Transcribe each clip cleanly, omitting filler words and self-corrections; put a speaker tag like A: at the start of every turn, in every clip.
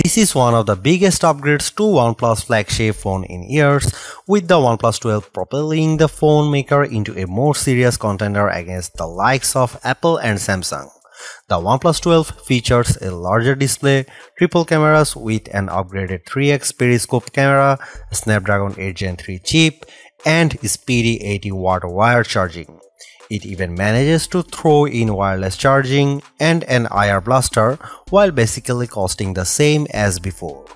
A: This is one of the biggest upgrades to OnePlus flagship phone in years, with the OnePlus 12 propelling the phone maker into a more serious contender against the likes of Apple and Samsung. The OnePlus 12 features a larger display, triple cameras with an upgraded 3x periscope camera, a Snapdragon 8 Gen 3 chip, and speedy 80-watt wire charging. It even manages to throw in wireless charging and an IR blaster while basically costing the same as before.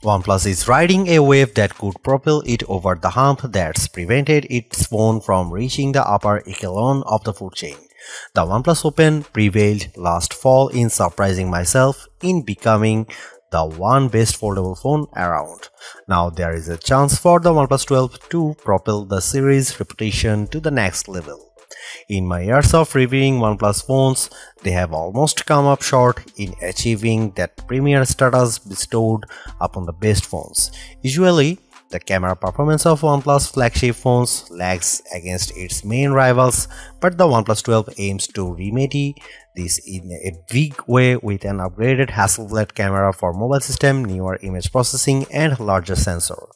A: OnePlus is riding a wave that could propel it over the hump that's prevented its phone from reaching the upper echelon of the food chain. The OnePlus Open prevailed last fall in surprising myself in becoming the one best foldable phone around. Now there is a chance for the OnePlus 12 to propel the series' reputation to the next level. In my years of reviewing OnePlus phones, they have almost come up short in achieving that premier status bestowed upon the best phones. Usually, the camera performance of OnePlus flagship phones lags against its main rivals, but the OnePlus 12 aims to remedy this in a big way with an upgraded Hasselblad camera for mobile system, newer image processing, and larger sensor.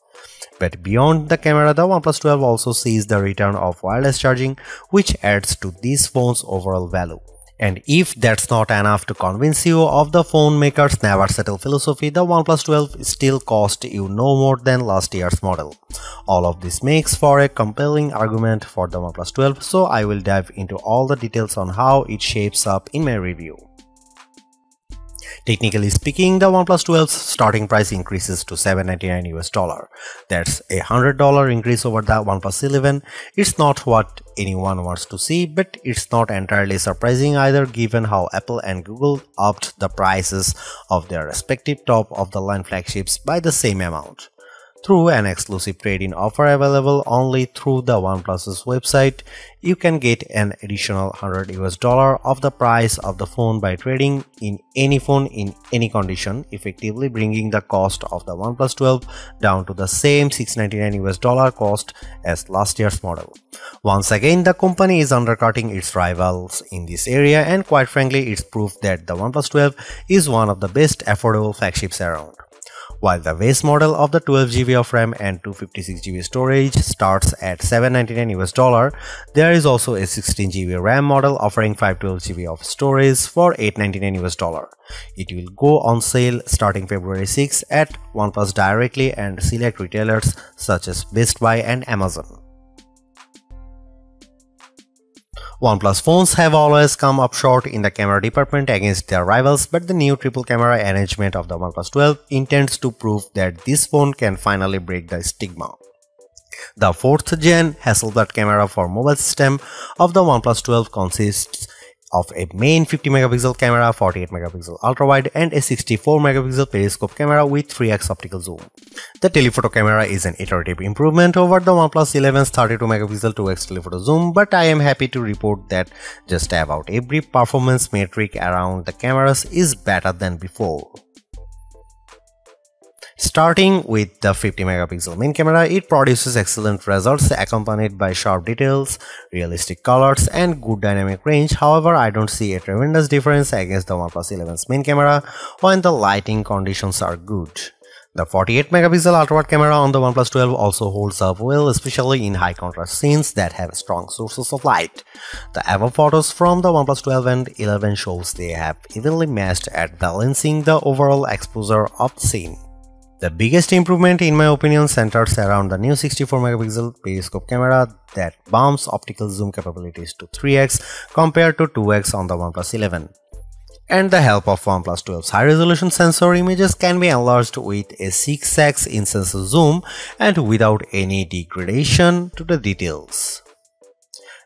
A: But beyond the camera, the OnePlus 12 also sees the return of wireless charging, which adds to this phone's overall value. And if that's not enough to convince you of the phone maker's never settle philosophy, the OnePlus 12 still cost you no more than last year's model. All of this makes for a compelling argument for the OnePlus 12, so I will dive into all the details on how it shapes up in my review. Technically speaking, the OnePlus 12's starting price increases to $799. That's a $100 increase over the OnePlus 11. It's not what anyone wants to see, but it's not entirely surprising either given how Apple and Google upped the prices of their respective top-of-the-line flagships by the same amount. Through an exclusive trade-in offer available only through the OnePlus's website, you can get an additional $100 of the price of the phone by trading in any phone in any condition, effectively bringing the cost of the OnePlus 12 down to the same $699 cost as last year's model. Once again, the company is undercutting its rivals in this area, and quite frankly, it's proof that the OnePlus 12 is one of the best affordable flagships around. While the base model of the 12GB of RAM and 256GB storage starts at $799, there is also a 16GB RAM model offering 512GB of storage for $899. It will go on sale starting February 6 at OnePlus directly and select retailers such as Best Buy and Amazon. OnePlus phones have always come up short in the camera department against their rivals, but the new triple camera arrangement of the OnePlus 12 intends to prove that this phone can finally break the stigma. The 4th gen Hasselblad camera for mobile system of the OnePlus 12 consists of a main 50MP camera, 48MP ultrawide, and a 64MP periscope camera with 3x optical zoom. The telephoto camera is an iterative improvement over the OnePlus 11's 32MP 2x telephoto zoom, but I am happy to report that just about every performance metric around the cameras is better than before. Starting with the 50MP main camera, it produces excellent results accompanied by sharp details, realistic colors, and good dynamic range. However, I don't see a tremendous difference against the OnePlus 11's main camera when the lighting conditions are good. The 48MP ultrawide camera on the OnePlus 12 also holds up well, especially in high contrast scenes that have strong sources of light. The above photos from the OnePlus 12 and 11 shows they have evenly matched at balancing the overall exposure of the scene. The biggest improvement in my opinion centers around the new 64MP periscope camera that bumps optical zoom capabilities to 3x compared to 2x on the OnePlus 11. And the help of OnePlus 12's high-resolution sensor, images can be enlarged with a 6x in sensor zoom and without any degradation to the details.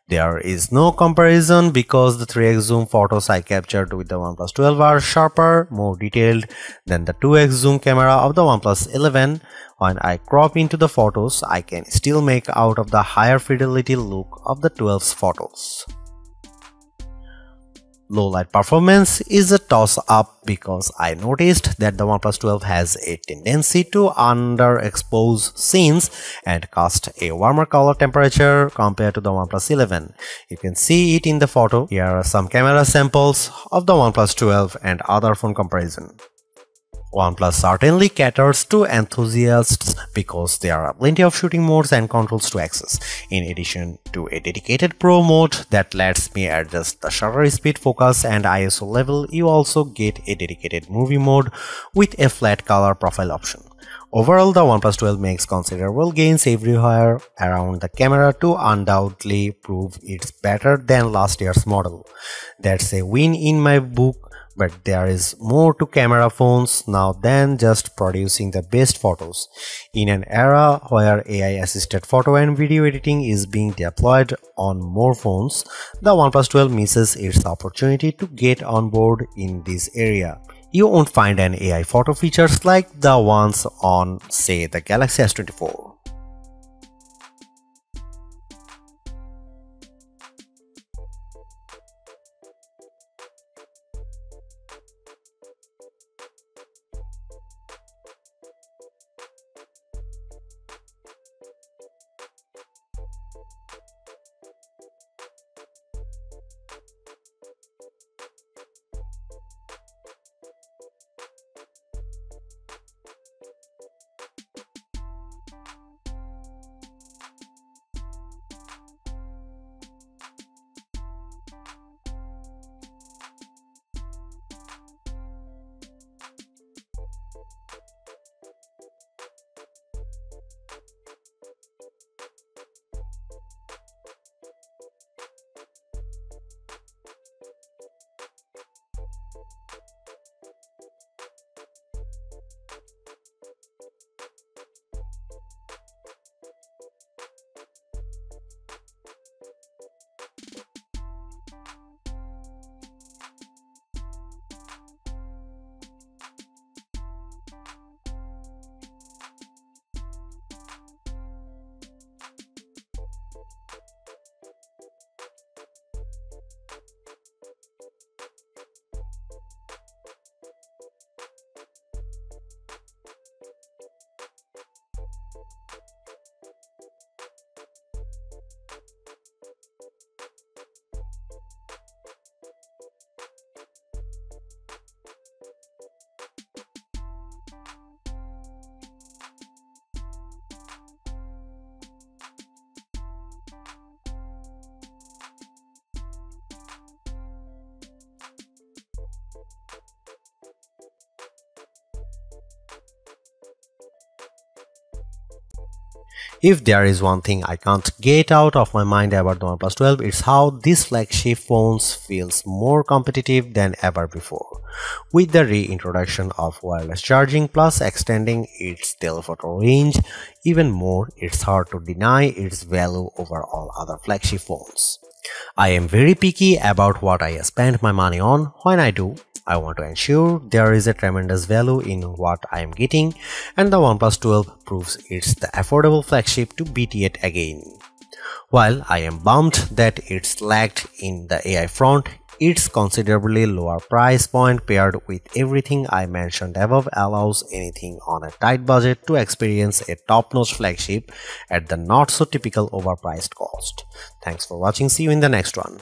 A: There is no comparison because the 3x zoom photos I captured with the OnePlus 12 are sharper, more detailed than the 2x zoom camera of the OnePlus 11. When I crop into the photos, I can still make out of the higher fidelity look of the 12's photos. Low light performance is a toss-up because I noticed that the OnePlus 12 has a tendency to underexpose scenes and cast a warmer color temperature compared to the OnePlus 11. You can see it in the photo. Here are some camera samples of the OnePlus 12 and other phone comparison. OnePlus certainly caters to enthusiasts because there are plenty of shooting modes and controls to access. In addition to a dedicated Pro mode that lets me adjust the shutter speed, focus and ISO level, you also get a dedicated movie mode with a flat color profile option. Overall, the OnePlus 12 makes considerable gains everywhere around the camera to undoubtedly prove it's better than last year's model. That's a win in my book. But there is more to camera phones now than just producing the best photos. In an era where AI-assisted photo and video editing is being deployed on more phones, the OnePlus 12 misses its opportunity to get on board in this area. You won't find an AI photo features like the ones on, say, the Galaxy S24. If there is one thing I can't get out of my mind about the OnePlus 12, it's how this flagship phone feels more competitive than ever before. With the reintroduction of wireless charging plus extending its telephoto range even more, it's hard to deny its value over all other flagship phones. I am very picky about what I spend my money on. When I do, I want to ensure there is a tremendous value in what I am getting, and the OnePlus 12 proves it's the affordable flagship to beat yet again. While I am bummed that it's lagged in the AI front, its considerably lower price point paired with everything I mentioned above allows anything on a tight budget to experience a top-notch flagship at the not-so-typical overpriced cost. Thanks for watching. See you in the next one.